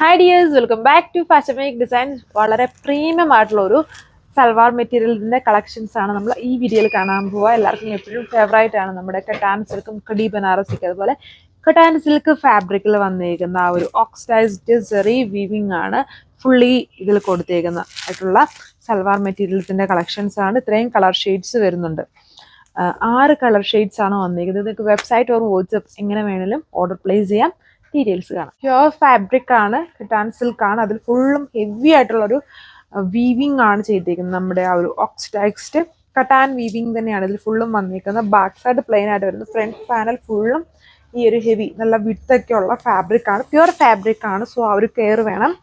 Hi dears, welcome back to Fashion Make Designs. വളരെ premium ആയിട്ടുള്ള ഒരു സൽവാർ മെറ്റീരിയലിന്റെ കളക്ഷൻസ് ആണ് നമ്മൾ ഈ വീഡിയോയിൽ കാണാൻ പോവുക. എല്ലാവർക്കും എപ്പോഴും ഫേവറേറ്റ് ആണ് നമ്മുടെ കട്ടാൻ സിൽക്കും കടി ബനാറസിക്ക്. അതുപോലെ കട്ടാൻ സിൽക്ക് ഫാബ്രിക്കിൽ വന്നിരിക്കുന്ന ആ ഒരു ഓക്സിഡൈസ്ഡ് സെറി വീവിംഗ് ആണ് ഫുള്ളി ഇതിൽ കൊടുത്തേക്കുന്ന ആയിട്ടുള്ള സൽവാർ മെറ്റീരിയൽസിന്റെ കളക്ഷൻസ് ആണ്. ഇത്രയും കളർ ഷെയ്ഡ്സ് വരുന്നുണ്ട്. 6 കളർ ഷെയ്ഡ്സ് ആണ് വന്നിരിക്കുന്നത്. നിങ്ങൾക്ക് വെബ്സൈറ്റ് ഓർ വാട്സ്ആപ്പ് എങ്ങനെ വേണമെങ്കിലും ഓർഡർ പ്ലേസ് ചെയ്യാം. ഡീറ്റെയിൽസ് കാണാം. പ്യുവർ ഫാബ്രിക് ആണ്, കട്ടാൻ സിൽക്ക് ആണ്. അതിൽ ഫുള്ളും ഹെവി ആയിട്ടുള്ളൊരു വീവിംഗ് ആണ് ചെയ്തിരിക്കുന്നത്. നമ്മുടെ ആ ഒരു ഓക്സിഡൈസ്ഡ് കട്ടാൻ വീവിംഗ് തന്നെയാണ് ഇതിൽ ഫുള്ളും വന്നിരിക്കുന്നത്. ബാക്ക് സൈഡ് പ്ലെയിൻ ആയിട്ട് വരുന്നത്. ഫ്രണ്ട് പാനൽ ഫുള്ളും ഈ ഒരു ഹെവി നല്ല വിഡ്ത്തൊക്കെ ഉള്ള ഫാബ്രിക് ആണ്, പ്യുവർ ഫാബ്രിക് ആണ്. സോ ആ ഒരു കെയർ വേണം.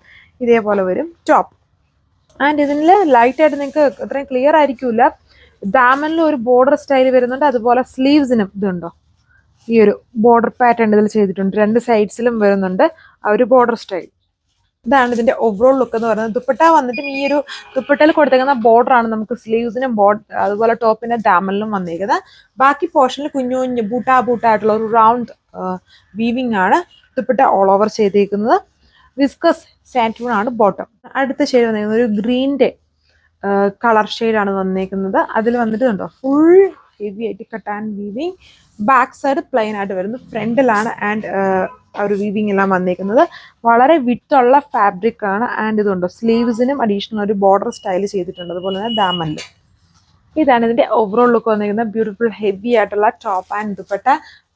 ഇതേപോലെ വരും ടോപ്പ്. ആൻഡ് ഇതിൽ ലൈറ്റായിട്ട് നിങ്ങൾക്ക് അത്രയും ക്ലിയർ ആയിരിക്കില്ല. ദാമനിൽ ഒരു ബോർഡർ സ്റ്റൈൽ വരുന്നുണ്ട്. അതുപോലെ സ്ലീവ്സിനും ഇതുണ്ടോ, ഈ ഒരു ബോർഡർ പാറ്റേൺ ഇതിൽ ചെയ്തിട്ടുണ്ട്. 2 സൈഡ്സിലും വരുന്നുണ്ട് ആ ഒരു ബോർഡർ സ്റ്റൈൽ. ഇതാണ് ഇതിന്റെ ഓവറോൾ ലുക്ക് എന്ന് പറയുന്നത്. ദുപ്പട്ട വന്നിട്ടും ഈ ഒരു ദുപ്പട്ടയിൽ കൊടുത്തേക്കുന്ന ബോർഡർ ആണ് നമുക്ക് സ്ലീവ്സിനും അതുപോലെ ടോപ്പിന്റെ ദാമനിലും വന്നിരിക്കുന്നത്. ബാക്കി പോർഷനിൽ കുഞ്ഞു കുഞ്ഞു ബൂട്ടായിട്ടുള്ള ഒരു റൗണ്ട് വീവിംഗ് ആണ് ദുപ്പട്ട ഓൾ ഓവർ ചെയ്തേക്കുന്നത്. വിസ്കസ് സാൻറ്റൂൺ ആണ് ബോട്ടം. അടുത്ത ഷെയ്ഡ് വന്നിരിക്കുന്നത് ഒരു ഗ്രീൻ്റെ കളർ ഷെയ്ഡാണ് വന്നേക്കുന്നത്. അതിൽ വന്നിട്ട് കണ്ടോ ഫുൾ ഹെവി ആയിട്ട് കട്ടാൻ വീവിങ്. ബാക്ക് സൈഡ് പ്ലെയിൻ ആയിട്ട് വരുന്നു. ഫ്രണ്ടിലാണ് ആൻഡ് ആ ഒരു വീവിങ് എല്ലാം വന്നേക്കുന്നത്. വളരെ വിട്ടുള്ള ഫാബ്രിക് ആണ്. ആൻഡ് ഇതുണ്ടോ സ്ലീവ്സിനും അഡീഷണൽ ഒരു ബോർഡർ സ്റ്റൈൽ ചെയ്തിട്ടുണ്ട്. അതുപോലെ തന്നെ ദാമനിൽ. ഇതാണ് ഇതിന്റെ ഓവറോൾ ലുക്ക് വന്നിരിക്കുന്നത്. ബ്യൂട്ടിഫുൾ ഹെവി ആയിട്ടുള്ള ടോപ്പ് ആൻഡ്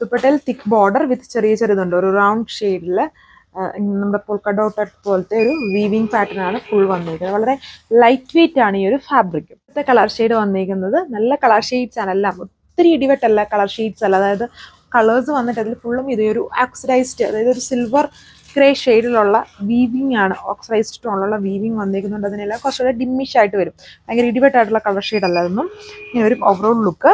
ദുപ്പട്ടയിൽ തിക്ക് ബോർഡർ വിത്ത് ചെറിയ ചെറിയതുണ്ട് ഒരു റൗണ്ട് ഷെയ്ഡിൽ നമ്മുടെ പോൾക്ക ഡോട്ട് പോലത്തെ ഒരു വീവിംഗ് പാറ്റേൺ ആണ് ഫുൾ വന്നിരിക്കുന്നത്. വളരെ ലൈറ്റ് വെയിറ്റ് ആണ് ഈ ഒരു ഫാബ്രിക്. ഇപ്പോഴത്തെ കളർ ഷെയ്ഡ് വന്നിരിക്കുന്നത് നല്ല കളർ ഷെയ്ഡ്സ് ആണ്. എല്ലാം ഒത്തിരി ഇടിവെട്ടല്ല കളർ ഷെയ്ഡ്സ് അല്ല. അതായത് കളേഴ്സ് വന്നിട്ട് അതിൽ ഫുള്ളും ഇതൊരു ഓക്സിഡൈസ്ഡ്, അതായത് ഒരു സിൽവർ ഗ്രേ ഷെയ്ഡിലുള്ള വീവിംഗ് ആണ്. ഓക്സിഡൈസ്ഡ് ടോണിലുള്ള വീവിംഗ് വന്നിരിക്കുന്നുണ്ട്. അതിനെല്ലാം കുറച്ചുകൂടെ ഡിമ്മിഷ് ആയിട്ട് വരും. ഭയങ്കര ഇടിവെട്ടായിട്ടുള്ള കളർ ഷെയ്ഡ് അല്ല ഇതൊന്നും. ഇങ്ങനെ ഒരു ഓവറോൾ ലുക്ക്.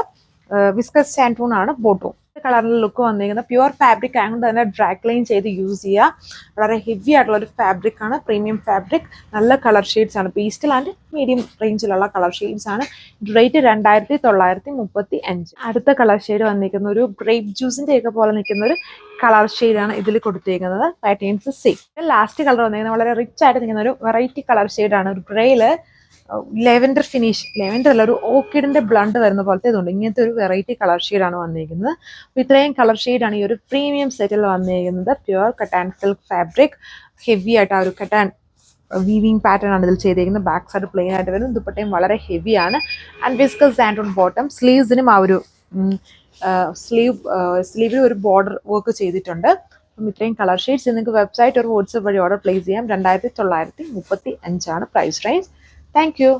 വിസ്കസ് സാൻറ്റൂൺ ആണ് ബോട്ടവും. കളറിലെ ലുക്ക് വന്നിരിക്കുന്നത്. പ്യുവർ ഫാബ്രിക് ആയതുകൊണ്ട് തന്നെ ഡ്രൈ ക്ലീൻ ചെയ്ത് യൂസ് ചെയ്യുക. വളരെ ഹെവി ആയിട്ടുള്ള ഒരു ഫാബ്രിക് ആണ്, പ്രീമിയം ഫാബ്രിക്. നല്ല കളർ ഷെയ്ഡ്സ് ആണ്, പേസ്റ്റൽ ആൻഡ് മീഡിയം റേഞ്ചിലുള്ള കളർ ഷെയ്ഡ്സ് ആണ്. റേറ്റ് 2935. അടുത്ത കളർ ഷെയ്ഡ് വന്നിരിക്കുന്ന ഒരു ഗ്രേപ്പ് ജ്യൂസിന്റെ ഒക്കെ പോലെ നിൽക്കുന്ന ഒരു കളർ ഷെയ്ഡാണ് ഇതിൽ കൊടുത്തിരിക്കുന്നത്. Patterns same. ലാസ്റ്റ് കളർ വന്നിരിക്കുന്നത് വളരെ റിച്ച് ആയിട്ട് നിൽക്കുന്ന ഒരു വെറൈറ്റി കളർ ഷെയ്ഡാണ്. ഒരു ഗ്രേയില് ലെവൻഡർ ഫിനിഷ്, ലെവൻഡർ അല്ല ഒരു ഓർക്കിഡിന്റെ ബ്ലണ്ട് വരുന്ന പോലത്തെ ഇതുണ്ട്. ഇങ്ങനത്തെ ഒരു വെറൈറ്റി കളർ ഷെയ്ഡാണ് വന്നിരിക്കുന്നത്. അപ്പോൾ ഇത്രയും കളർ ഷെയ്ഡാണ് ഈ ഒരു പ്രീമിയം സെറ്റിൽ വന്നിരിക്കുന്നത്. പ്യുവർ കട്ടാൻ സിൽക്ക് ഫാബ്രിക്, ഹെവി ആയിട്ട് ആ ഒരു കട്ടാൻ വീവിംഗ് പാറ്റേൺ ആണ് ഇതിൽ ചെയ്തിരിക്കുന്നത്. ബാക്ക് സൈഡ് പ്ലെയിൻ ആയിട്ട് വരും. ദുപ്പട്ടയും വളരെ ഹെവി ആണ്. And viscose santoon bottom. സ്ലീവ്സിനും ആ ഒരു സ്ലീവിൽ ഒരു ബോർഡർ വർക്ക് ചെയ്തിട്ടുണ്ട്. അപ്പം ഇത്രയും കളർ ഷെയ്ഡ്സ് നിങ്ങൾക്ക് വെബ്സൈറ്റ് ഒരു വാട്സ്ആപ്പ് വഴി ഓർഡർ പ്ലേസ് ചെയ്യാം. 2935 ആണ് പ്രൈസ് റേഞ്ച്. Thank you.